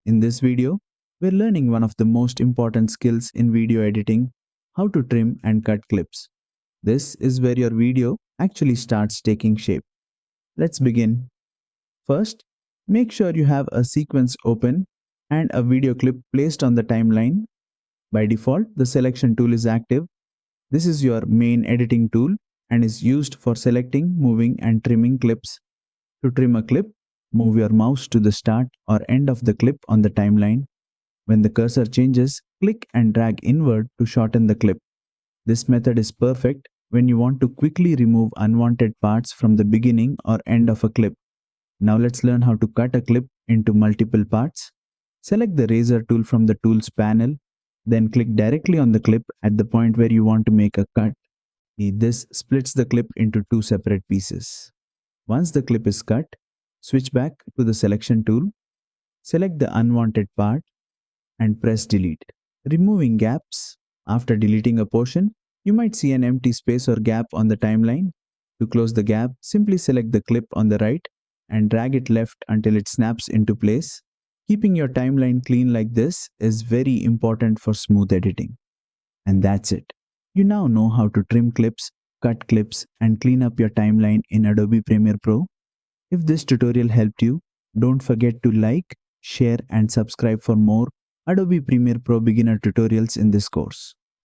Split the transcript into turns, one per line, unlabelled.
In this video, we're learning one of the most important skills in video editing, how to trim and cut clips. This is where your video actually starts taking shape. Let's begin. First, make sure you have a sequence open and a video clip placed on the timeline. By default, the selection tool is active. This is your main editing tool and is used for selecting, moving, and trimming clips. To trim a clip, move your mouse to the start or end of the clip on the timeline. When the cursor changes, click and drag inward to shorten the clip. This method is perfect when you want to quickly remove unwanted parts from the beginning or end of a clip. Now let's learn how to cut a clip into multiple parts. Select the razor tool from the tools panel, then click directly on the clip at the point where you want to make a cut. This splits the clip into two separate pieces. Once the clip is cut, switch back to the selection tool, select the unwanted part, and press delete. Removing gaps. After deleting a portion, you might see an empty space or gap on the timeline. To close the gap, simply select the clip on the right and drag it left until it snaps into place. Keeping your timeline clean like this is very important for smooth editing. And that's it. You now know how to trim clips, cut clips, and clean up your timeline in Adobe Premiere Pro. If this tutorial helped you, don't forget to like, share, and subscribe for more Adobe Premiere Pro beginner tutorials in this course.